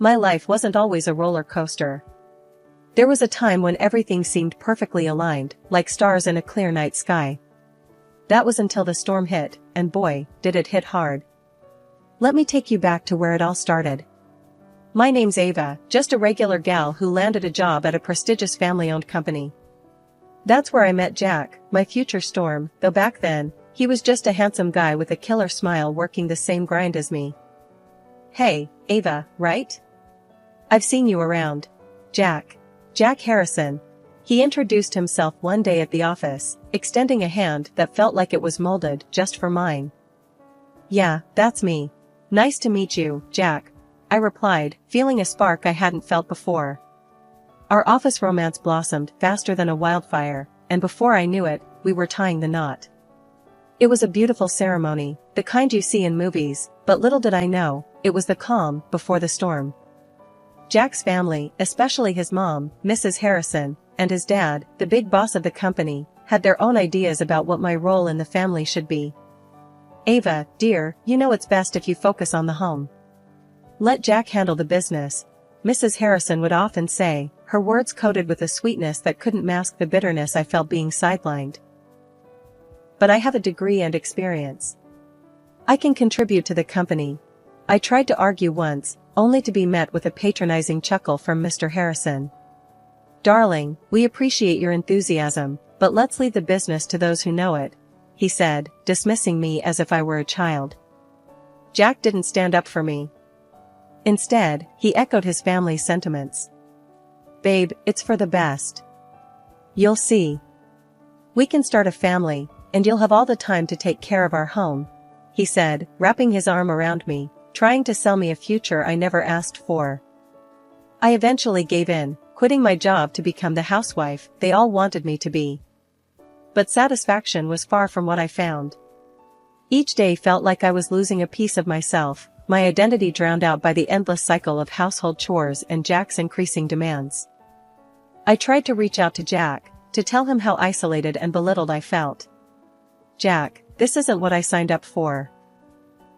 My life wasn't always a roller coaster. There was a time when everything seemed perfectly aligned, like stars in a clear night sky. That was until the storm hit, and boy, did it hit hard. Let me take you back to where it all started. My name's Ava, just a regular gal who landed a job at a prestigious family-owned company. That's where I met Jack, my future storm, though back then, he was just a handsome guy with a killer smile working the same grind as me. Hey, Ava, right? I've seen you around. Jack Harrison. He introduced himself one day at the office, extending a hand that felt like it was molded just for mine. Yeah, that's me. Nice to meet you, Jack, I replied, feeling a spark I hadn't felt before. Our office romance blossomed faster than a wildfire, and before I knew it, we were tying the knot. It was a beautiful ceremony, the kind you see in movies, but little did I know, it was the calm before the storm. Jack's family, especially his mom, Mrs. Harrison, and his dad, the big boss of the company, had their own ideas about what my role in the family should be. Ava, dear, you know it's best if you focus on the home. Let Jack handle the business, Mrs. Harrison would often say, her words coated with a sweetness that couldn't mask the bitterness I felt being sidelined. But I have a degree and experience. I can contribute to the company. I tried to argue once, only to be met with a patronizing chuckle from Mr. Harrison. Darling, we appreciate your enthusiasm, but let's leave the business to those who know it, he said, dismissing me as if I were a child. Jack didn't stand up for me. Instead, he echoed his family's sentiments. Babe, it's for the best. You'll see. We can start a family, and you'll have all the time to take care of our home, he said, wrapping his arm around me, trying to sell me a future I never asked for. I eventually gave in, quitting my job to become the housewife they all wanted me to be. But satisfaction was far from what I found. Each day felt like I was losing a piece of myself, my identity drowned out by the endless cycle of household chores and Jack's increasing demands. I tried to reach out to Jack, to tell him how isolated and belittled I felt. Jack, this isn't what I signed up for.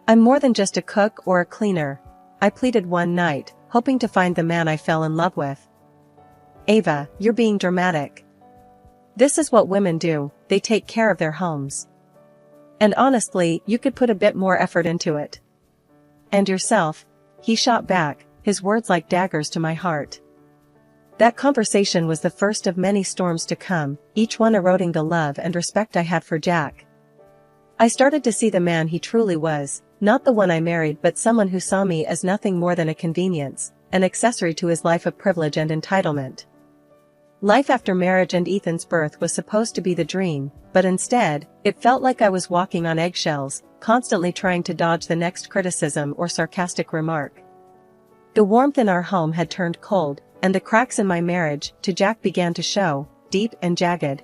I'm more than just a cook or a cleaner, I pleaded one night, hoping to find the man I fell in love with. Ava, you're being dramatic. This is what women do, they take care of their homes. And honestly, you could put a bit more effort into it. And yourself, he shot back, his words like daggers to my heart. That conversation was the first of many storms to come, each one eroding the love and respect I had for Jack. I started to see the man he truly was, not the one I married but someone who saw me as nothing more than a convenience, an accessory to his life of privilege and entitlement. Life after marriage and Ethan's birth was supposed to be the dream, but instead, it felt like I was walking on eggshells, constantly trying to dodge the next criticism or sarcastic remark. The warmth in our home had turned cold, and the cracks in my marriage to Jack began to show, deep and jagged.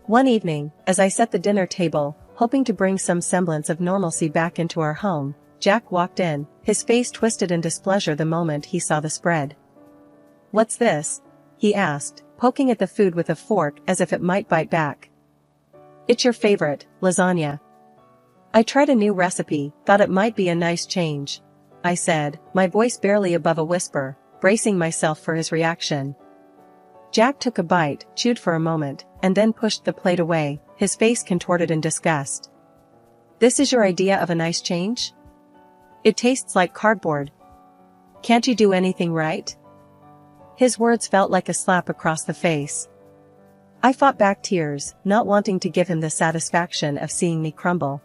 One evening, as I set the dinner table, hoping to bring some semblance of normalcy back into our home, Jack walked in, his face twisted in displeasure the moment he saw the spread. "What's this?" he asked, poking at the food with a fork as if it might bite back. "It's your favorite, lasagna. I tried a new recipe, thought it might be a nice change," I said, my voice barely above a whisper, bracing myself for his reaction. Jack took a bite, chewed for a moment, and then pushed the plate away, his face contorted in disgust. "This is your idea of a nice change? It tastes like cardboard. Can't you do anything right?" His words felt like a slap across the face. I fought back tears, not wanting to give him the satisfaction of seeing me crumble.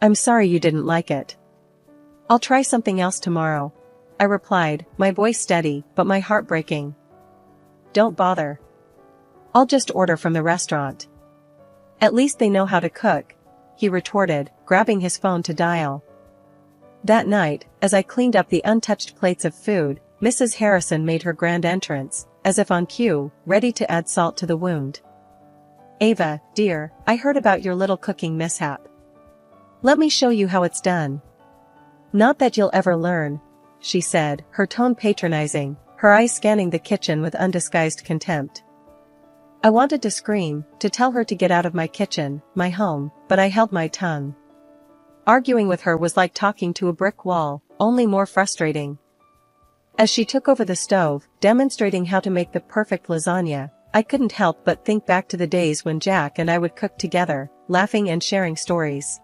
"I'm sorry you didn't like it. I'll try something else tomorrow," I replied, my voice steady, but my heart breaking. "Don't bother. I'll just order from the restaurant. At least they know how to cook," he retorted, grabbing his phone to dial. That night, as I cleaned up the untouched plates of food, Mrs. Harrison made her grand entrance, as if on cue, ready to add salt to the wound. "Ava, dear, I heard about your little cooking mishap. Let me show you how it's done." "Not that you'll ever learn," she said, her tone patronizing, her eyes scanning the kitchen with undisguised contempt. I wanted to scream, to tell her to get out of my kitchen, my home, but I held my tongue. Arguing with her was like talking to a brick wall, only more frustrating. As she took over the stove, demonstrating how to make the perfect lasagna, I couldn't help but think back to the days when Jack and I would cook together, laughing and sharing stories.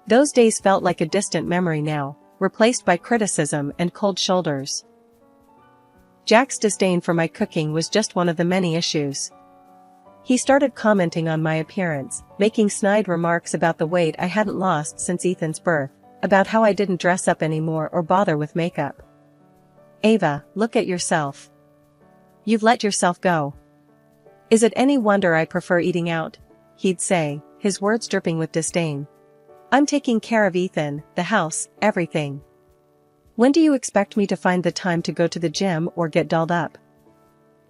Those days felt like a distant memory now, replaced by criticism and cold shoulders. Jack's disdain for my cooking was just one of the many issues. He started commenting on my appearance, making snide remarks about the weight I hadn't lost since Ethan's birth, about how I didn't dress up anymore or bother with makeup. "Ava, look at yourself. You've let yourself go. Is it any wonder I prefer eating out?" he'd say, his words dripping with disdain. "I'm taking care of Ethan, the house, everything. When do you expect me to find the time to go to the gym or get dolled up?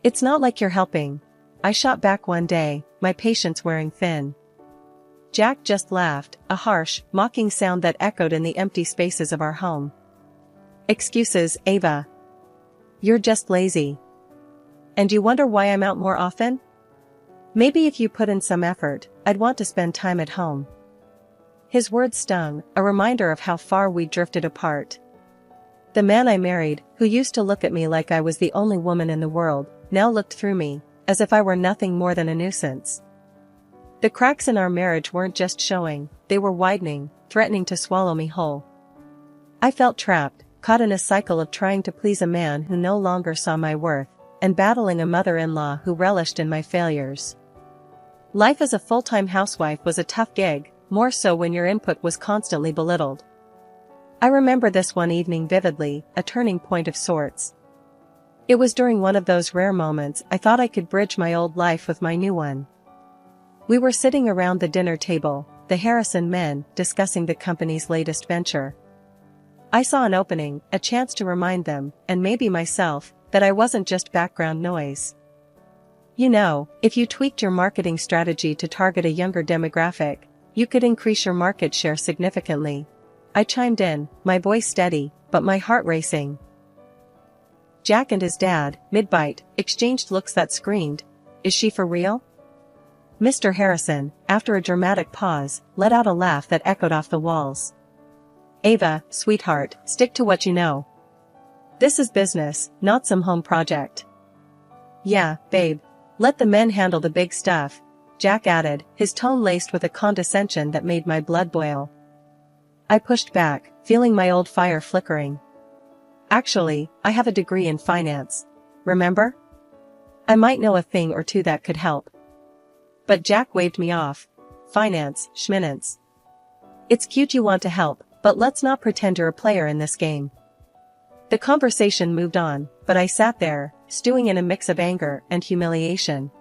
It's not like you're helping," I shot back one day, my patience wearing thin. Jack just laughed, a harsh, mocking sound that echoed in the empty spaces of our home. "Excuses, Ava. You're just lazy. And you wonder why I'm out more often? Maybe if you put in some effort, I'd want to spend time at home." His words stung, a reminder of how far we'd drifted apart. The man I married, who used to look at me like I was the only woman in the world, now looked through me, as if I were nothing more than a nuisance. The cracks in our marriage weren't just showing, they were widening, threatening to swallow me whole. I felt trapped, caught in a cycle of trying to please a man who no longer saw my worth, and battling a mother-in-law who relished in my failures. Life as a full-time housewife was a tough gig, more so when your input was constantly belittled. I remember this one evening vividly, a turning point of sorts. It was during one of those rare moments I thought I could bridge my old life with my new one. We were sitting around the dinner table, the Harrison men, discussing the company's latest venture. I saw an opening, a chance to remind them, and maybe myself, that I wasn't just background noise. "You know, if you tweaked your marketing strategy to target a younger demographic, you could increase your market share significantly," I chimed in, my voice steady, but my heart racing. Jack and his dad, mid-bite, exchanged looks that screamed, "Is she for real?" Mr. Harrison, after a dramatic pause, let out a laugh that echoed off the walls. "Ava, sweetheart, stick to what you know. This is business, not some home project." "Yeah, babe. Let the men handle the big stuff," Jack added, his tone laced with a condescension that made my blood boil. I pushed back, feeling my old fire flickering. "Actually, I have a degree in finance. Remember? I might know a thing or two that could help." But Jack waved me off. "Finance, schminance. It's cute you want to help, but let's not pretend you're a player in this game." The conversation moved on, but I sat there, stewing in a mix of anger and humiliation.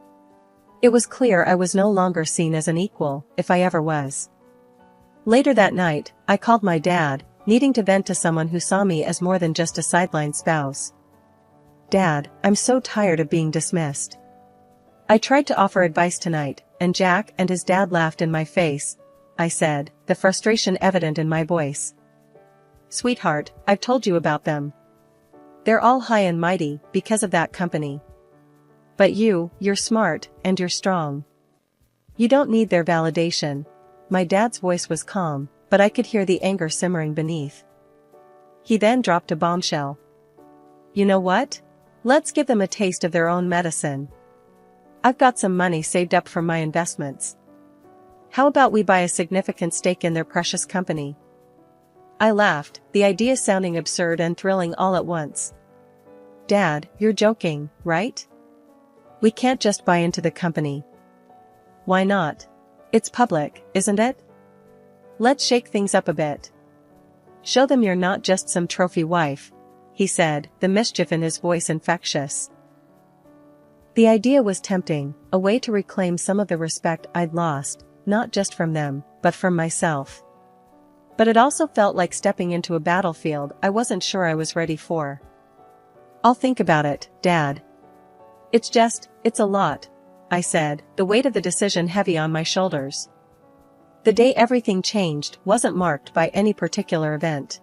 It was clear I was no longer seen as an equal, if I ever was. Later that night, I called my dad, needing to vent to someone who saw me as more than just a sideline spouse. "Dad, I'm so tired of being dismissed. I tried to offer advice tonight, and Jack and his dad laughed in my face," I said, the frustration evident in my voice. "Sweetheart, I've told you about them. They're all high and mighty because of that company. But you're smart, and you're strong. You don't need their validation." My dad's voice was calm, but I could hear the anger simmering beneath. He then dropped a bombshell. "You know what? Let's give them a taste of their own medicine. I've got some money saved up from my investments. How about we buy a significant stake in their precious company?" I laughed, the idea sounding absurd and thrilling all at once. "Dad, you're joking, right? We can't just buy into the company." "Why not? It's public, isn't it? Let's shake things up a bit. Show them you're not just some trophy wife," he said, the mischief in his voice infectious. The idea was tempting, a way to reclaim some of the respect I'd lost, not just from them, but from myself. But it also felt like stepping into a battlefield I wasn't sure I was ready for. "I'll think about it, Dad. It's a lot," I said, the weight of the decision heavy on my shoulders. The day everything changed wasn't marked by any particular event.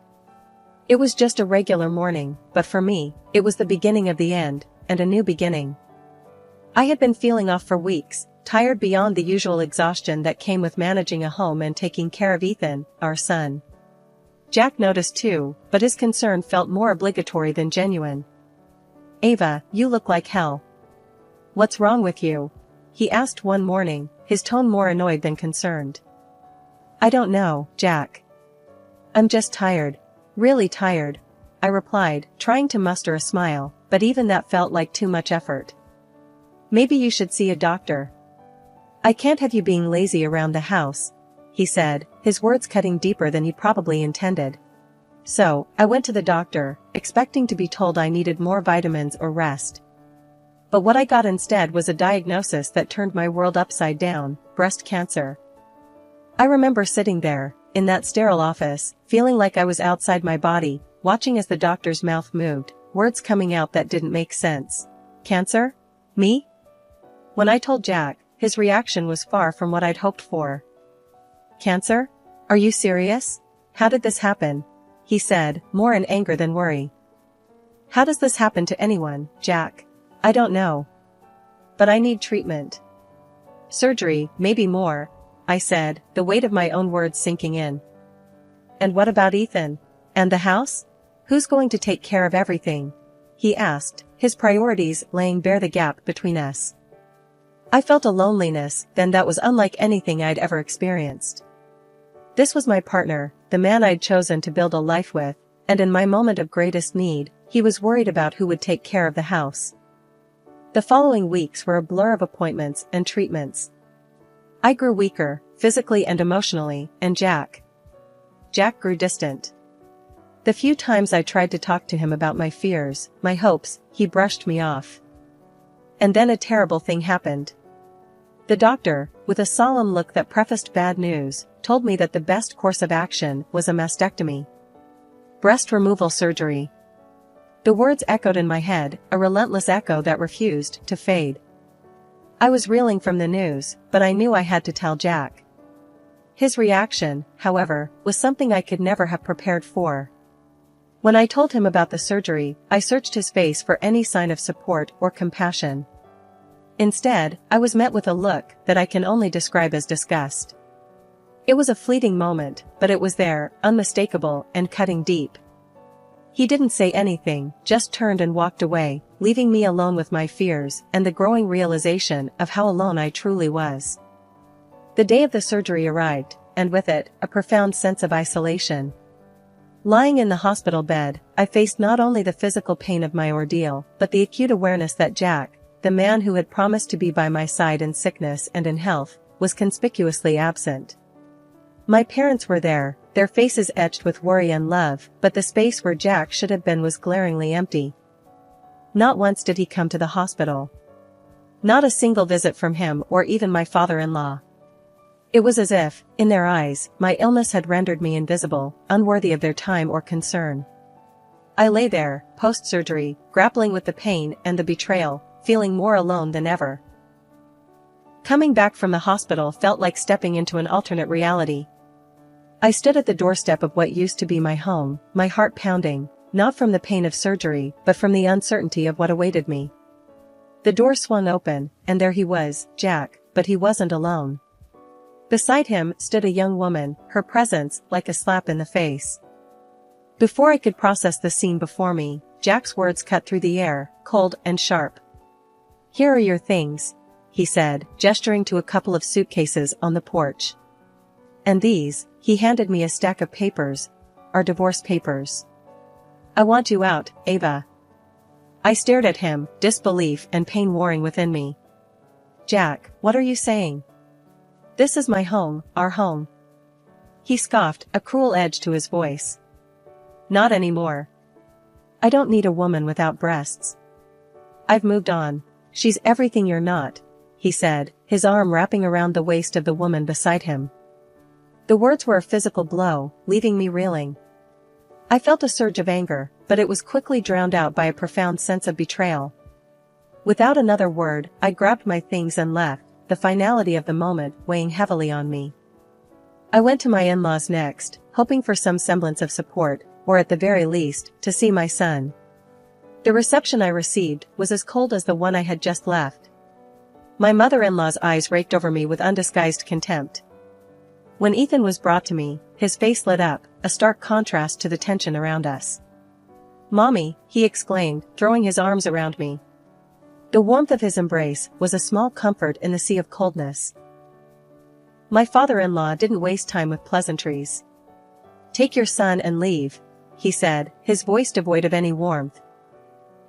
It was just a regular morning, but for me, it was the beginning of the end, and a new beginning. I had been feeling off for weeks, tired beyond the usual exhaustion that came with managing a home and taking care of Ethan, our son. Jack noticed too, but his concern felt more obligatory than genuine. "Ava, you look like hell. What's wrong with you?" he asked one morning, his tone more annoyed than concerned. "I don't know, Jack. I'm just tired. Really tired," I replied, trying to muster a smile, but even that felt like too much effort. "Maybe you should see a doctor." "I can't have you being lazy around the house," he said, his words cutting deeper than he probably intended. So, I went to the doctor, expecting to be told I needed more vitamins or rest. But what I got instead was a diagnosis that turned my world upside down: breast cancer. I remember sitting there, in that sterile office, feeling like I was outside my body, watching as the doctor's mouth moved, words coming out that didn't make sense. "Cancer? Me?" When I told Jack, his reaction was far from what I'd hoped for. "Cancer? Are you serious? How did this happen?" he said, more in anger than worry. "How does this happen to anyone, Jack? I don't know. But I need treatment." "Surgery, maybe more," I said, the weight of my own words sinking in. "And what about Ethan? And the house? Who's going to take care of everything?" he asked, his priorities laying bare the gap between us. I felt a loneliness then that was unlike anything I'd ever experienced. This was my partner, the man I'd chosen to build a life with, and in my moment of greatest need, he was worried about who would take care of the house. The following weeks were a blur of appointments and treatments. I grew weaker, physically and emotionally, and Jack grew distant. The few times I tried to talk to him about my fears, my hopes, he brushed me off. And then a terrible thing happened. The doctor, with a solemn look that prefaced bad news, told me that the best course of action was a mastectomy. Breast removal surgery. The words echoed in my head, a relentless echo that refused to fade. I was reeling from the news, but I knew I had to tell Jack. His reaction, however, was something I could never have prepared for. When I told him about the surgery, I searched his face for any sign of support or compassion. Instead, I was met with a look that I can only describe as disgust. It was a fleeting moment, but it was there, unmistakable and cutting deep. He didn't say anything, just turned and walked away, leaving me alone with my fears and the growing realization of how alone I truly was. The day of the surgery arrived, and with it, a profound sense of isolation. Lying in the hospital bed, I faced not only the physical pain of my ordeal, but the acute awareness that Jack, the man who had promised to be by my side in sickness and in health, was conspicuously absent. My parents were there, their faces etched with worry and love, but the space where Jack should have been was glaringly empty. Not once did he come to the hospital. Not a single visit from him or even my father-in-law. It was as if, in their eyes, my illness had rendered me invisible, unworthy of their time or concern. I lay there, post-surgery, grappling with the pain and the betrayal, feeling more alone than ever. Coming back from the hospital felt like stepping into an alternate reality. I stood at the doorstep of what used to be my home, my heart pounding, not from the pain of surgery, but from the uncertainty of what awaited me. The door swung open, and there he was, Jack, but he wasn't alone. Beside him stood a young woman, her presence like a slap in the face. Before I could process the scene before me, Jack's words cut through the air, cold and sharp. "Here are your things," he said, gesturing to a couple of suitcases on the porch. "And these," he handed me a stack of papers, "are divorce papers. I want you out, Ava." I stared at him, disbelief and pain warring within me. "Jack, what are you saying? This is my home, our home." He scoffed, a cruel edge to his voice. "Not anymore. I don't need a woman without breasts. I've moved on. She's everything you're not," he said, his arm wrapping around the waist of the woman beside him. The words were a physical blow, leaving me reeling. I felt a surge of anger, but it was quickly drowned out by a profound sense of betrayal. Without another word, I grabbed my things and left, the finality of the moment weighing heavily on me. I went to my in-laws next, hoping for some semblance of support, or at the very least, to see my son. The reception I received was as cold as the one I had just left. My mother-in-law's eyes raked over me with undisguised contempt. When Ethan was brought to me, his face lit up, a stark contrast to the tension around us. "Mommy," he exclaimed, throwing his arms around me. The warmth of his embrace was a small comfort in the sea of coldness. My father-in-law didn't waste time with pleasantries. "Take your son and leave," he said, his voice devoid of any warmth.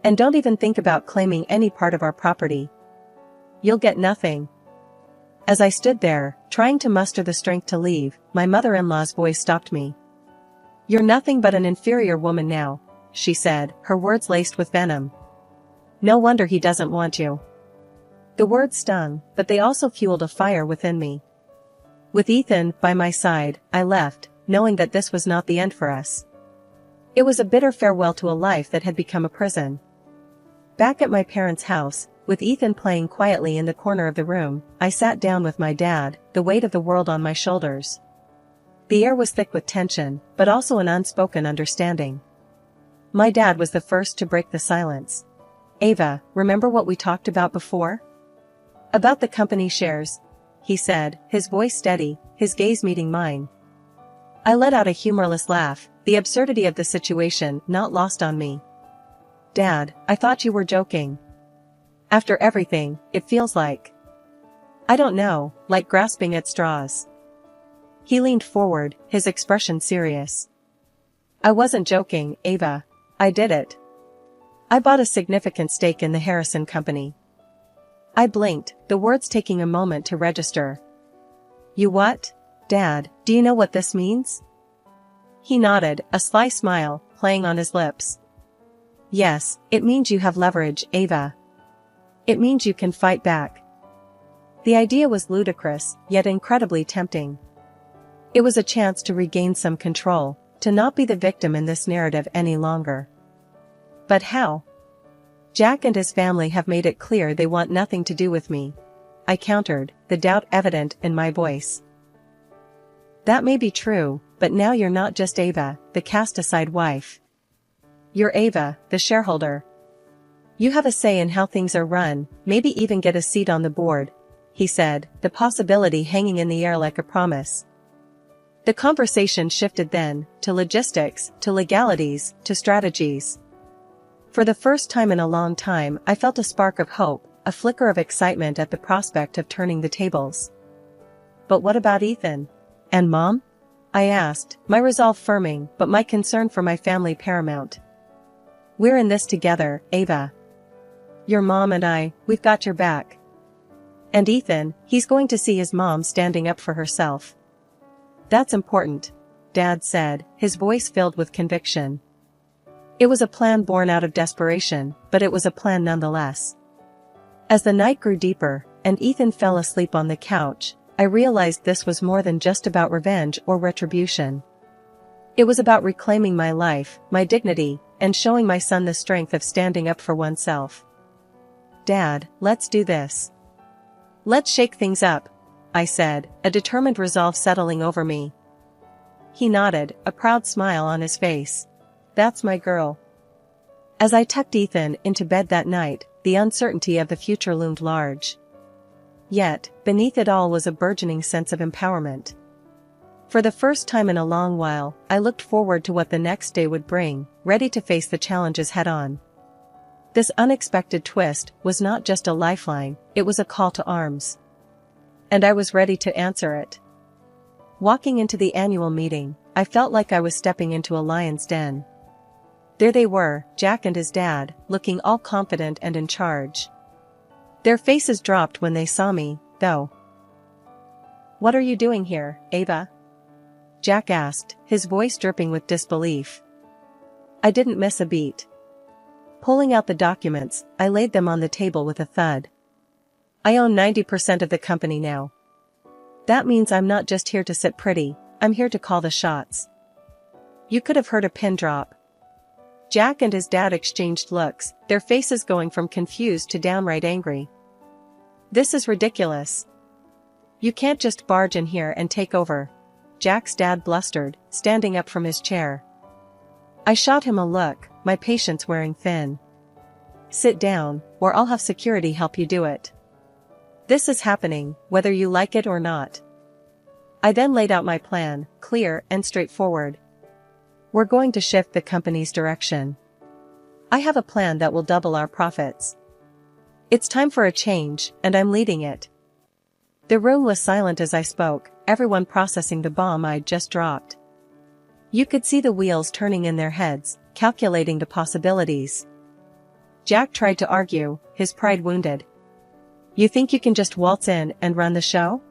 "And don't even think about claiming any part of our property. You'll get nothing." As I stood there, trying to muster the strength to leave, my mother-in-law's voice stopped me. "You're nothing but an inferior woman now," she said, her words laced with venom. "No wonder he doesn't want you." The words stung, but they also fueled a fire within me. With Ethan by my side, I left, knowing that this was not the end for us. It was a bitter farewell to a life that had become a prison. Back at my parents' house, with Ethan playing quietly in the corner of the room, I sat down with my dad, the weight of the world on my shoulders. The air was thick with tension, but also an unspoken understanding. My dad was the first to break the silence. "Ava, remember what we talked about before? About the company shares," he said, his voice steady, his gaze meeting mine. I let out a humorless laugh, the absurdity of the situation not lost on me. "Dad, I thought you were joking. After everything, it feels like, I don't know, like grasping at straws." He leaned forward, his expression serious. "I wasn't joking, Ava. I did it. I bought a significant stake in the Harrison Company." I blinked, the words taking a moment to register. "You what? Dad, do you know what this means?" He nodded, a sly smile playing on his lips. "Yes, it means you have leverage, Ava. It means you can fight back." The idea was ludicrous, yet incredibly tempting. It was a chance to regain some control, to not be the victim in this narrative any longer. But how? "Jack and his family have made it clear they want nothing to do with me," I countered, the doubt evident in my voice. "That may be true, but now you're not just Ava, the cast-aside wife. You're Ava, the shareholder. You have a say in how things are run, maybe even get a seat on the board," he said, the possibility hanging in the air like a promise. The conversation shifted then, to logistics, to legalities, to strategies. For the first time in a long time, I felt a spark of hope, a flicker of excitement at the prospect of turning the tables. "But what about Ethan? And Mom?" I asked, my resolve firming, but my concern for my family paramount. "We're in this together, Ava. Your mom and I, we've got your back. And Ethan, he's going to see his mom standing up for herself." "That's important," Dad said, his voice filled with conviction. It was a plan born out of desperation, but it was a plan nonetheless. As the night grew deeper, and Ethan fell asleep on the couch, I realized this was more than just about revenge or retribution. It was about reclaiming my life, my dignity, and showing my son the strength of standing up for oneself. "Dad, let's do this. Let's shake things up," I said, a determined resolve settling over me. He nodded, a proud smile on his face. "That's my girl." As I tucked Ethan into bed that night, the uncertainty of the future loomed large. Yet, beneath it all was a burgeoning sense of empowerment. For the first time in a long while, I looked forward to what the next day would bring, ready to face the challenges head-on. This unexpected twist was not just a lifeline, it was a call to arms. And I was ready to answer it. Walking into the annual meeting, I felt like I was stepping into a lion's den. There they were, Jack and his dad, looking all confident and in charge. Their faces dropped when they saw me, though. "What are you doing here, Ava?" Jack asked, his voice dripping with disbelief. I didn't miss a beat. Pulling out the documents, I laid them on the table with a thud. "I own 90% of the company now. That means I'm not just here to sit pretty, I'm here to call the shots." You could have heard a pin drop. Jack and his dad exchanged looks, their faces going from confused to downright angry. "This is ridiculous. You can't just barge in here and take over," Jack's dad blustered, standing up from his chair. I shot him a look, my patience wearing thin. "Sit down, or I'll have security help you do it. This is happening, whether you like it or not." I then laid out my plan, clear and straightforward. We're going to shift the company's direction. I have a plan that will double our profits. It's time for a change, and I'm leading it. The room was silent as I spoke, everyone processing the bomb I'd just dropped. You could see the wheels turning in their heads, calculating the possibilities. Jack tried to argue, his pride wounded. You think you can just waltz in and run the show?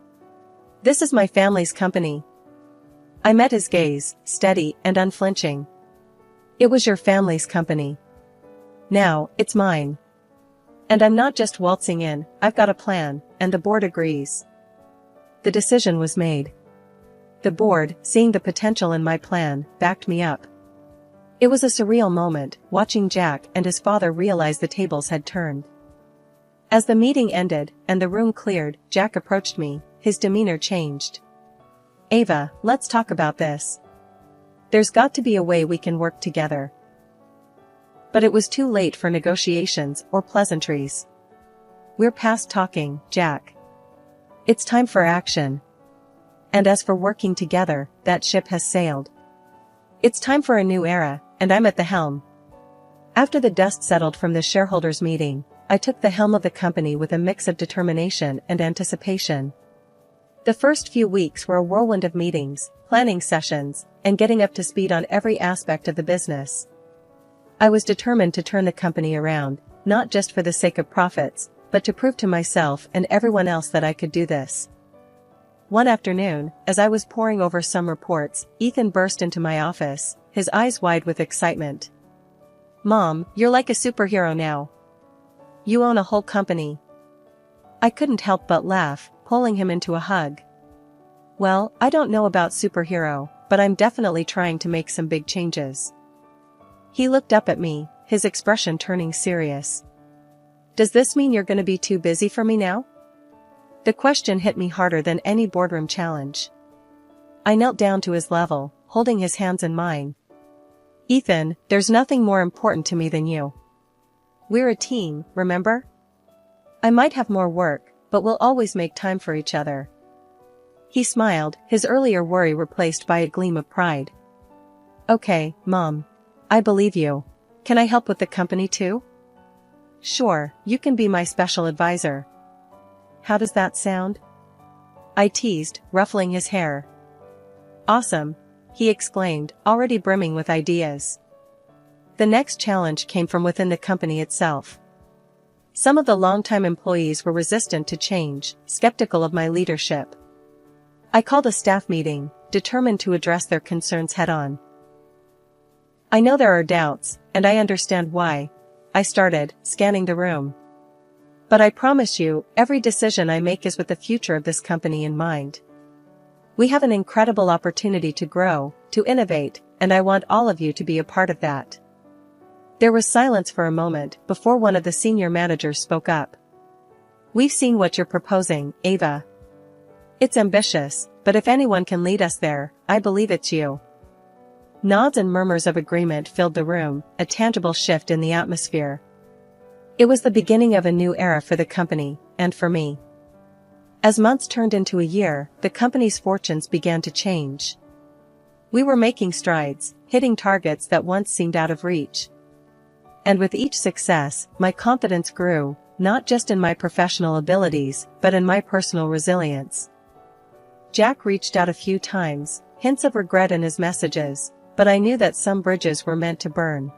This is my family's company. I met his gaze, steady and unflinching. It was your family's company. Now, it's mine. And I'm not just waltzing in, I've got a plan, and the board agrees. The decision was made. The board, seeing the potential in my plan, backed me up. It was a surreal moment, watching Jack and his father realize the tables had turned. As the meeting ended, and the room cleared, Jack approached me, his demeanor changed. Ava, let's talk about this. There's got to be a way we can work together. But it was too late for negotiations or pleasantries. We're past talking, Jack. It's time for action. And as for working together, that ship has sailed. It's time for a new era, and I'm at the helm. After the dust settled from the shareholders' meeting, I took the helm of the company with a mix of determination and anticipation. The first few weeks were a whirlwind of meetings, planning sessions, and getting up to speed on every aspect of the business. I was determined to turn the company around, not just for the sake of profits, but to prove to myself and everyone else that I could do this. One afternoon, as I was poring over some reports, Ethan burst into my office, his eyes wide with excitement. Mom, you're like a superhero now. You own a whole company. I couldn't help but laugh, pulling him into a hug. Well, I don't know about superhero, but I'm definitely trying to make some big changes. He looked up at me, his expression turning serious. Does this mean you're going to be too busy for me now? The question hit me harder than any boardroom challenge. I knelt down to his level, holding his hands in mine. Ethan, there's nothing more important to me than you. We're a team, remember? I might have more work, but we'll always make time for each other. He smiled, his earlier worry replaced by a gleam of pride. Okay, Mom. I believe you. Can I help with the company too? Sure, you can be my special advisor. How does that sound? I teased, ruffling his hair. Awesome, he exclaimed, already brimming with ideas. The next challenge came from within the company itself. Some of the longtime employees were resistant to change, skeptical of my leadership. I called a staff meeting, determined to address their concerns head-on. I know there are doubts, and I understand why. I started, scanning the room. But I promise you, every decision I make is with the future of this company in mind. We have an incredible opportunity to grow, to innovate, and I want all of you to be a part of that. There was silence for a moment before one of the senior managers spoke up. We've seen what you're proposing, Ava. It's ambitious, but if anyone can lead us there, I believe it's you. Nods and murmurs of agreement filled the room, a tangible shift in the atmosphere. It was the beginning of a new era for the company, and for me. As months turned into a year, the company's fortunes began to change. We were making strides, hitting targets that once seemed out of reach. And with each success, my confidence grew, not just in my professional abilities, but in my personal resilience. Jack reached out a few times, hints of regret in his messages, but I knew that some bridges were meant to burn.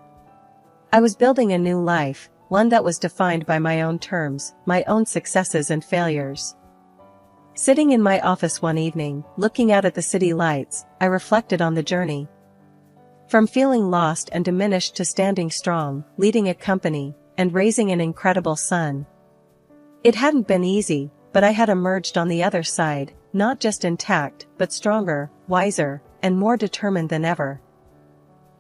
I was building a new life, one that was defined by my own terms, my own successes and failures. Sitting in my office one evening, looking out at the city lights, I reflected on the journey. From feeling lost and diminished to standing strong, leading a company, and raising an incredible son. It hadn't been easy, but I had emerged on the other side, not just intact, but stronger, wiser, and more determined than ever.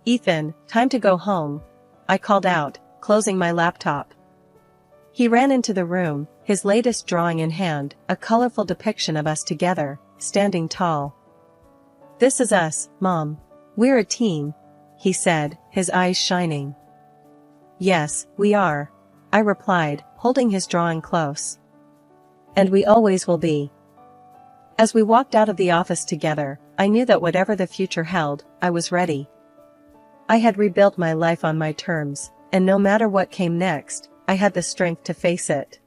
Ethan, time to go home, I called out, closing my laptop. He ran into the room, his latest drawing in hand, a colorful depiction of us together, standing tall. This is us, Mom. We're a team, he said, his eyes shining. Yes, we are, I replied, holding his drawing close. And we always will be. As we walked out of the office together, I knew that whatever the future held, I was ready. I had rebuilt my life on my terms, and no matter what came next, I had the strength to face it.